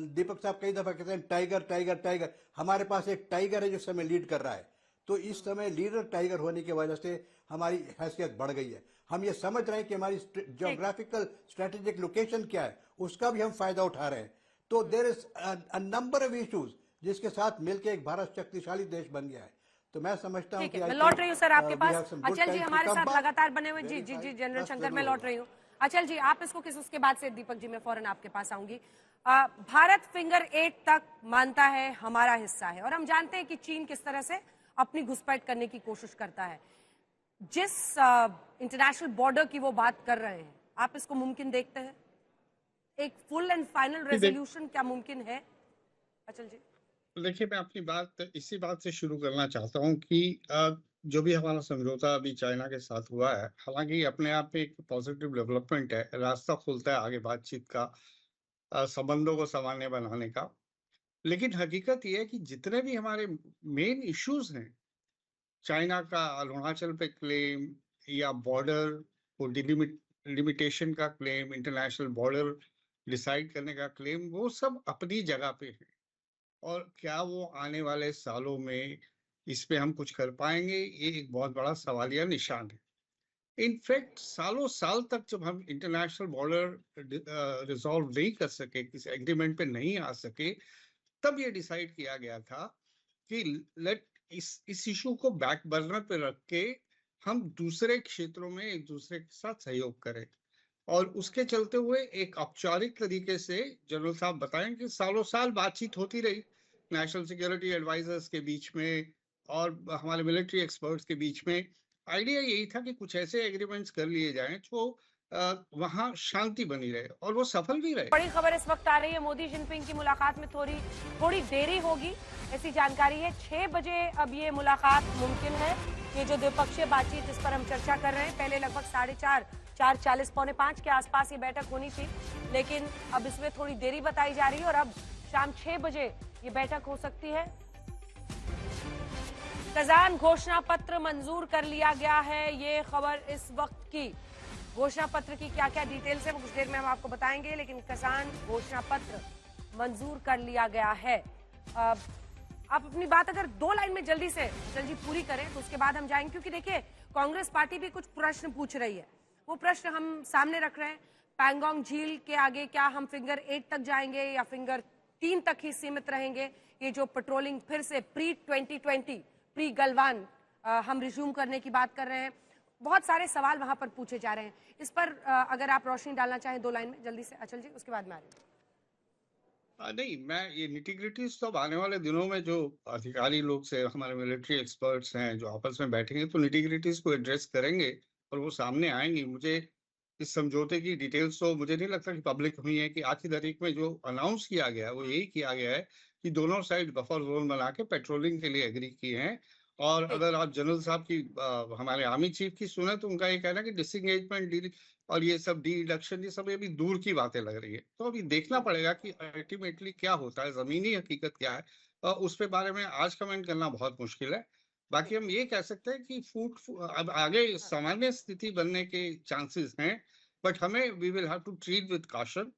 दीपक साहब कई दफा कहते हैं टाइगर टाइगर टाइगर। हमारे पास एक टाइगर है जो समय लीड कर रहा है। तो इस समय लीडर टाइगर होने की वजह से हमारी हैसियत बढ़ गई है। हम ये समझ रहे हैं कि हमारी ज्योग्राफिकल स्ट्रेटेजिक लोकेशन क्या है, उसका भी हम फायदा उठा रहे हैं। तो there is a number of issues जिसके साथ मिलकर एक भारत शक्तिशाली देश बन गया है। तो मैं समझता हूँ कि मैं लौट रही हूँ सर आपके पास। अचल जी हमारे साथ लगातार बने हुए। जी जी जी जनरल शंकर, मैं लौट रही हूँ। अचल जी आप इसको किस, उसके बाद से दीपक जी मैं फौरन आपके पास आऊंगी। भारत फिंगर 8 तक मानता है हमारा हिस्सा है, और हम जानते हैं कि चीन किस तरह से अपनी घुसपैठ करने की कोशिश करता है। जिस इंटरनेशनल बॉर्डर की वो बात कर रहे हैं, आप इसको मुमकिन देखते हैं? एक फुल एंड फाइनल रेजोल्यूशन क्या मुमकिन है? अचल जी देखिए, मैं अपनी बात इसी बात से शुरू करना चाहता हूं कि जो भी हमारा समझौता अभी चाइना के साथ हुआ है, हालांकि अपने आप में एक पॉजिटिव डेवलपमेंट है, रास्ता खुलता है आगे बातचीत का। संबंधों को सामान्य बनाने का। लेकिन हकीकत ये है कि जितने भी हमारे मेन इश्यूज हैं, चाइना का अरुणाचल पे क्लेम या बॉर्डर को लिमिटेशन का क्लेम, इंटरनेशनल बॉर्डर डिसाइड करने का क्लेम, वो सब अपनी जगह पे है। और क्या वो आने वाले सालों में इस पे हम कुछ कर पाएंगे, ये एक बहुत बड़ा सवालिया निशान है। इनफैक्ट सालों साल तक जब हम इंटरनेशनल बॉर्डर रिजॉल्व नहीं कर सके, किसी एग्रीमेंट पे नहीं आ सके, तब ये डिसाइड किया गया था कि लेट इस इशू को बैक बर्नर पे रख के हम दूसरे क्षेत्रों में एक दूसरे के साथ सहयोग करें। और उसके चलते हुए एक औपचारिक तरीके से जनरल साहब बताएं कि सालों साल बातचीत होती रही नेशनल सिक्योरिटी एडवाइजर्स के बीच में और हमारे मिलिट्री एक्सपर्ट्स के बीच में। आइडिया यही था कि कुछ ऐसे एग्रीमेंट्स कर लिए जाएं जो वहां शांति बनी रहे, और वो सफल भी रहे। बड़ी खबर इस वक्त आ रही है, मोदी जिनपिंग की मुलाकात में थोड़ी देरी होगी, ऐसी जानकारी है। 6 बजे अब ये मुलाकात मुमकिन है। ये जो द्विपक्षीय बातचीत जिस पर हम चर्चा कर रहे हैं, पहले लगभग 4:30, 4:40, पौने 5 के आसपास ये बैठक होनी थी, लेकिन अब इसमें थोड़ी देरी बताई जा रही है और अब शाम 6 बजे ये बैठक हो सकती है। कजान घोषणा पत्र मंजूर कर लिया गया है, ये खबर इस वक्त की। घोषणा पत्र की क्या क्या डिटेल्स है वो कुछ देर में हम आपको बताएंगे, लेकिन कजान घोषणा पत्र मंजूर कर लिया गया है। आप अपनी बात अगर 2 लाइन में जल्दी पूरी करें तो उसके बाद हम जाएंगे, क्योंकि देखिए कांग्रेस पार्टी भी कुछ प्रश्न पूछ रही है। वो प्रश्न हम सामने रख रहे हैं। पैंगोंग झील के आगे क्या हम फिंगर 8 तक जाएंगे या फिंगर 3 तक ही सीमित रहेंगे? ये जो पेट्रोलिंग फिर से प्री 2020 प्री गलवान हम रिज्यूम करने की बात कर रहे हैं, बहुत सारे सवाल वहां पर पूछे जा रहे हैं। इस पर अगर आप रोशनी डालना चाहें 2 लाइन में जल्दी से अचल जी, उसके बाद में आ रही हूं। नहीं, मैं ये निटिग्रिटीज तो आने वाले दिनों में जो अधिकारी लोग से हमारे मिलिट्री एक्सपर्ट्स हैं जो आपस में बैठेंगे तो निटिग्रिटीज को एड्रेस करेंगे और वो सामने आएंगी। मुझे इस समझौते की डिटेल्स तो मुझे नहीं लगता कि पब्लिक हुई है। कि आज की तारीख में जो अनाउंस किया गया है वो यही किया गया है कि दोनों साइड बफर जोन बना के पेट्रोलिंग के लिए एग्री किए हैं। और अगर आप जनरल साहब की हमारे आर्मी चीफ की सुने तो उनका ये कहना है कि डिसएंगेजमेंट और ये सब डिडक्शन, ये सब अभी दूर की बातें लग रही है। तो अभी देखना पड़ेगा कि अल्टीमेटली क्या होता है, जमीनी हकीकत क्या है, और उस पे बारे में आज कमेंट करना बहुत मुश्किल है। बाकी हम ये कह सकते हैं कि अब आगे सामान्य स्थिति बनने के चांसेस हैं, बट हमें we will have to treat with caution,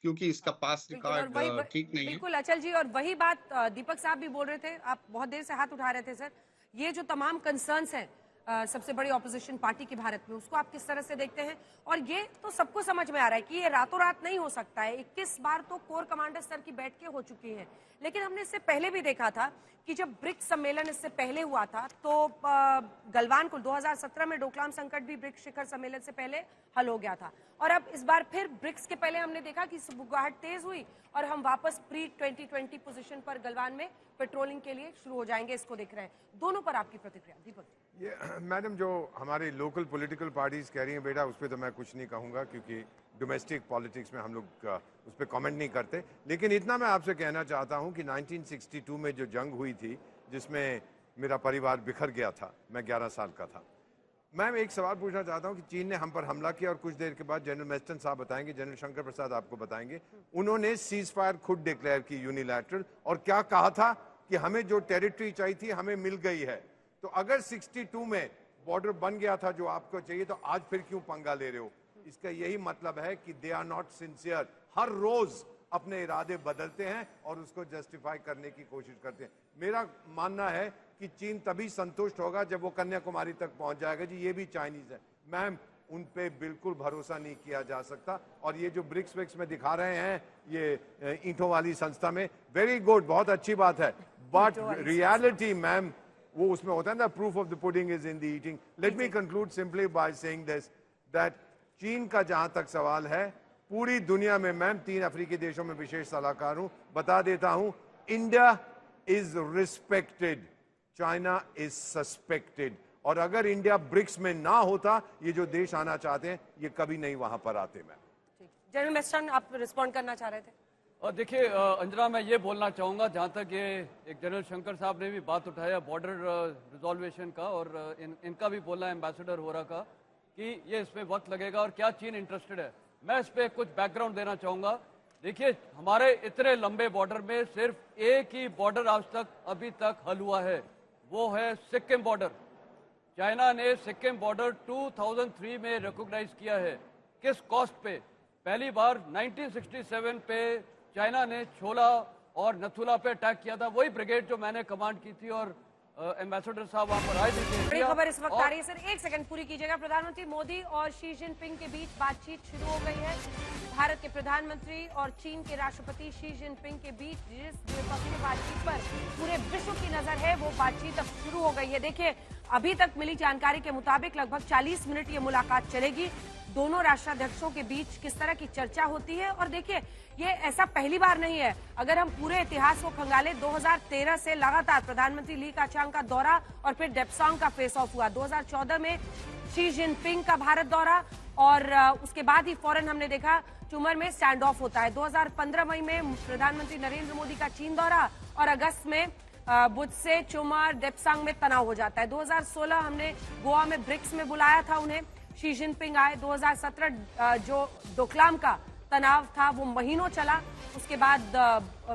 क्योंकि इसका पास रिकॉर्ड ठीक नहीं है। बिल्कुल अचल जी, और वही बात दीपक साहब भी बोल रहे थे, आप बहुत देर से हाथ उठा रहे थे सर। ये जो तमाम कंसर्न्स हैं सबसे बड़ी ऑपोजिशन पार्टी की भारत में, उसको आप किस तरह से देखते हैं? और ये तो सबको समझ में आ रहा है कि ये रातों रात नहीं हो सकता है। 21 बार तो कोर कमांडर स्तर की बैठकें हो चुकी हैं, लेकिन हमने इससे पहले भी देखा था कि जब ब्रिक्स सम्मेलन इससे पहले हुआ था तो गलवान को 2017 में डोकलाम संकट भी ब्रिक्स शिखर सम्मेलन से पहले हल हो गया था। और अब इस बार फिर ब्रिक्स के पहले हमने देखा कि सुबुगाहट तेज हुई और हम वापस प्री 2020 पोजीशन पर गलवान में पेट्रोलिंग के लिए शुरू हो जाएंगे। इसको देख रहे हैं, दोनों पर आपकी प्रतिक्रिया दीपक? ये मैडम जो हमारी लोकल पॉलिटिकल पार्टीज कह रही हैं बेटा, उस पर तो मैं कुछ नहीं कहूँगा, क्योंकि डोमेस्टिक पॉलिटिक्स में हम लोग उस पर कमेंट नहीं करते। लेकिन इतना मैं आपसे कहना चाहता हूँ कि 1962 में जो जंग हुई थी जिसमें मेरा परिवार बिखर गया था, मैं 11 साल का था। मैं एक सवाल पूछना चाहता हूँ कि चीन ने हम पर हमला किया और कुछ देर के बाद जनरल मैस्टन साहब बताएंगे, जनरल शंकर प्रसाद आपको बताएंगे, उन्होंने सीज फायर खुद डिक्लेयर की यूनिलैटरल, और क्या कहा था कि हमें जो टेरिटरी चाहिए थी हमें मिल गई है। तो अगर 62 में बॉर्डर बन गया था जो आपको चाहिए, तो आज फिर क्यों पंगा ले रहे हो? इसका यही मतलब है कि दे आर नॉट सिंसियर। हर रोज अपने इरादे बदलते हैं और उसको जस्टिफाई करने की कोशिश करते हैं। मेरा मानना है कि चीन तभी संतुष्ट होगा जब वो कन्याकुमारी तक पहुंच जाएगा। जी ये भी चाइनीज है मैम, उन पे बिल्कुल भरोसा नहीं किया जा सकता। और ये जो ब्रिक्स विक्स में दिखा रहे हैं ये ईंटों वाली संस्था में, वेरी गुड, बहुत अच्छी बात है, बट रियलिटी मैम वो उसमें होता है ना, proof of the pudding is in the eating. Let me conclude simply by saying this, that चीन का जहां तक सवाल है, पूरी दुनिया में मैम 3 अफ्रीकी देशों में विशेष सलाहकार हूं, बता देता हूं, India is respected, China is suspected. और अगर इंडिया ब्रिक्स में ना होता, ये जो देश आना चाहते हैं ये कभी नहीं वहां पर आते। मैम जनरल मैस्टन आप रिस्पॉन्ड करना चाह रहे थे? और देखिए अंजना, मैं ये बोलना चाहूँगा, जहाँ तक ये एक जनरल शंकर साहब ने भी बात उठाया बॉर्डर रिजॉल्वेशन का, और इनका भी बोलना एम्बेसडर हो रहा का कि ये इसमें वक्त लगेगा और क्या चीन इंटरेस्टेड है। मैं इस पर कुछ बैकग्राउंड देना चाहूँगा। देखिए, हमारे इतने लंबे बॉर्डर में सिर्फ एक ही बॉर्डर आज तक अभी तक हल हुआ है, वो है सिक्किम बॉर्डर। चाइना ने सिक्किम बॉर्डर 2003 में रिकॉग्नाइज किया है। किस कॉस्ट पे? पहली बार 1967 पे चाइना ने छोला और नथुला पे अटैक किया था, वही ब्रिगेड जो मैंने कमांड की थी, और एम्बेसडर साहब वहां पर आए थे। बड़ी खबर इस वक्त आ रही है सर, एक सेकंड पूरी कीजिएगा। प्रधानमंत्री मोदी और शी जिनपिंग के बीच बातचीत शुरू हो गई है। भारत के प्रधानमंत्री और चीन के राष्ट्रपति शी जिनपिंग के बीच जिस द्विपक्षीय बातचीत पर पूरे विश्व की नजर है, वो बातचीत अब शुरू हो गई है। देखिए, अभी तक मिली जानकारी के मुताबिक लगभग 40 मिनट ये मुलाकात चलेगी। दोनों राष्ट्राध्यक्षों के बीच किस तरह की चर्चा होती है, और देखिए ये ऐसा पहली बार नहीं है। अगर हम पूरे इतिहास को खंगाले, 2013 से लगातार प्रधानमंत्री ली काचांग का दौरा और फिर डेप्सांग का फेस ऑफ हुआ। 2014 में शी जिनपिंग का भारत दौरा, और उसके बाद ही फौरन हमने देखा चुमर में स्टैंड ऑफ होता है। 2015 मई में प्रधानमंत्री नरेंद्र मोदी का चीन दौरा, और अगस्त में बुध से चुमर डेप्सांग में तनाव हो जाता है। 2016 हमने गोवा में ब्रिक्स में बुलाया था उन्हें, शी जिनपिंग आए। 2017 जो डोकलाम का तनाव था वो महीनों चला, उसके बाद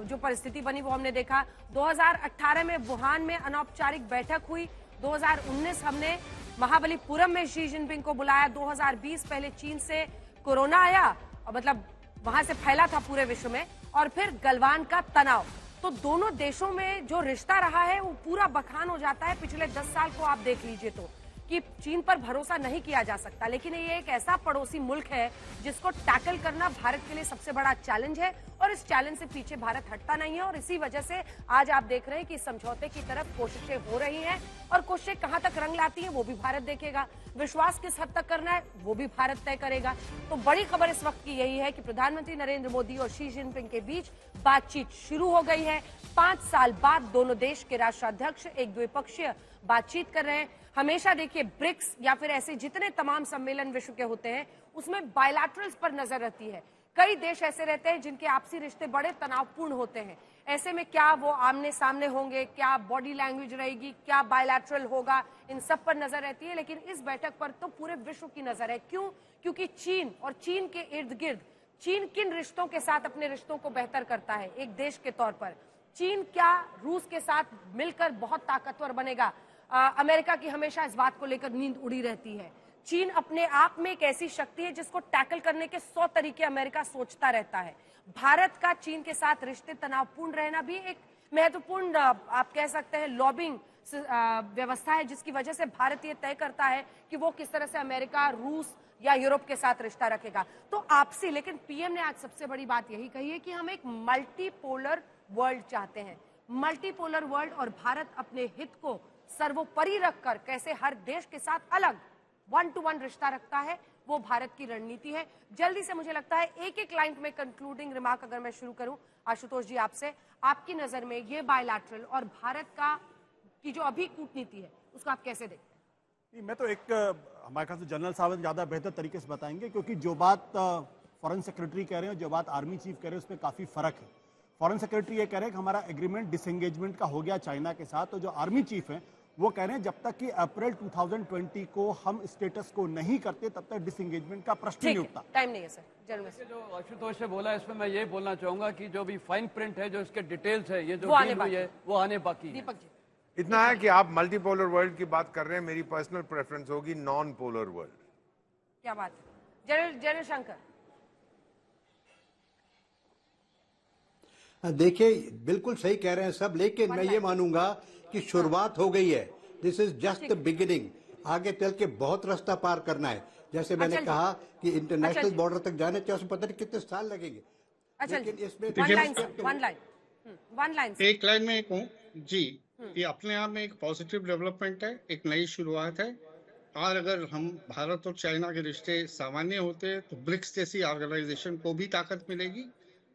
जो परिस्थिति बनी वो हमने देखा। 2018 में वुहान में अनौपचारिक बैठक हुई। 2019 हमने महाबलीपुरम में शी जिनपिंग को बुलाया। 2020 पहले चीन से कोरोना आया, मतलब वहां से फैला था पूरे विश्व में, और फिर गलवान का तनाव। तो दोनों देशों में जो रिश्ता रहा है वो पूरा बखान हो जाता है। पिछले 10 साल को आप देख लीजिए तो कि चीन पर भरोसा नहीं किया जा सकता, लेकिन ये एक ऐसा पड़ोसी मुल्क है जिसको टैकल करना भारत के लिए सबसे बड़ा चैलेंज है, और इस चैलेंज से पीछे भारत हटता नहीं है। और इसी वजह से आज आप देख रहे हैं कि समझौते की तरफ कोशिशें हो रही हैं, और कोशिशें कहां तक रंग लाती हैं वो भी भारत देखेगा। विश्वास किस हद तक करना है वो भी भारत तय करेगा। तो बड़ी खबर इस वक्त की यही है कि प्रधानमंत्री नरेंद्र मोदी और शी जिनपिंग के बीच बातचीत शुरू हो गई है। 5 साल बाद दोनों देश के राष्ट्राध्यक्ष एक द्विपक्षीय बातचीत कर रहे हैं। हमेशा देखिए, ब्रिक्स या फिर ऐसे जितने तमाम सम्मेलन विश्व के होते हैं उसमें बायलैटरल्स पर नजर रहती है। कई देश ऐसे रहते हैं जिनके आपसी रिश्ते बड़े तनावपूर्ण होते हैं। ऐसे में क्या वो आमने सामने होंगे, क्या बॉडी लैंग्वेज रहेगी, क्या बायलैटरल होगा, इन सब पर नजर रहती है। लेकिन इस बैठक पर तो पूरे विश्व की नजर है। क्यों? क्योंकि चीन और चीन के इर्द गिर्द चीन किन रिश्तों के साथ अपने रिश्तों को बेहतर करता है एक देश के तौर पर। चीन क्या रूस के साथ मिलकर बहुत ताकतवर बनेगा? अमेरिका की हमेशा इस बात को लेकर नींद उड़ी रहती है। चीन अपने आप में एक ऐसी शक्ति है जिसको टैकल करने के 100 तरीके अमेरिका सोचता रहता है। भारत का चीन के साथ रिश्ते तनावपूर्ण रहना भी एक महत्वपूर्ण, आप कह सकते हैं, लॉबिंग व्यवस्था है, जिसकी वजह से भारत ये तय करता है कि वो किस तरह से अमेरिका, रूस या यूरोप के साथ रिश्ता रखेगा। तो आपसी, लेकिन पीएम ने आज सबसे बड़ी बात यही कही है कि हम एक मल्टीपोलर वर्ल्ड चाहते हैं। मल्टीपोलर वर्ल्ड, और भारत अपने हित को सर्वोपरि रखकर कैसे हर देश के साथ अलग 1-to-1 रिश्ता रखता है, वो भारत की रणनीति है। जल्दी से मुझे लगता है एक एक लाइन में कंक्लूडिंग रिमार्क अगर मैं शुरू करूं आशुतोष जी आपसे, आपकी नजर में ये बायलैटरल और भारत का की जो अभी कूटनीति है उसको आप कैसे देखते हैं? मैं तो हमारे ख्याल से जनरल साहब ज्यादा बेहतर तरीके से बताएंगे, क्योंकि जो बात फॉरेन सेक्रेटरी कह रहे हैं, जो बात आर्मी चीफ कह रहे हैं, उसमें काफी फर्क है। फॉरेन सेक्रेटरी ये कह रहे हैं कि हमारा एग्रीमेंट डिसएंगेजमेंट का हो गया चाइना के साथ, तो जो आर्मी चीफ है वो कह रहे हैं जब तक कि अप्रैल 2020 को हम स्टेटस को नहीं करते तब तक डिसएंगेजमेंट का प्रश्न नहीं उठता। टाइम नहीं है सर। जनरल जो आशुतोष ने बोला, इसमें मैं ये बोलना चाहूंगा कि जो भी फाइन प्रिंट है, जो इसके डिटेल्स है, ये जो डील हुई है वो आने बाकी है। दीपक जी, इतना है कि आप मल्टीपोलर वर्ल्ड की बात कर रहे हैं, मेरी पर्सनल प्रेफरेंस होगी नॉन पोलर वर्ल्ड। क्या बात है? जनरल शंकर, देखिए बिल्कुल सही कह रहे हैं सब, लेकिन मैं ये मानूंगा कि शुरुआत हो गई है। This is just the beginning. आगे चल के बहुत रास्ता पार करना है। जैसे मैंने कहा कि इंटरनेशनल बॉर्डर तक जाने चाहिए, पता नहीं कितने साल लगेंगे। लेकिन इसमें एक लाइन में कहूँ जी, ये अपने आप में एक पॉजिटिव डेवलपमेंट है, एक नई शुरुआत है। और अगर हम भारत और चाइना के रिश्ते सामान्य होते हैं तो ब्रिक्स जैसी ऑर्गेनाइजेशन को भी ताकत मिलेगी,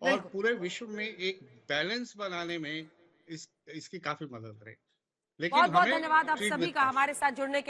और पूरे विश्व में एक बैलेंस बनाने में इसकी काफी मदद रहेगी। लेकिन बहुत बहुत धन्यवाद आप सभी का हमारे साथ जुड़ने के लिए।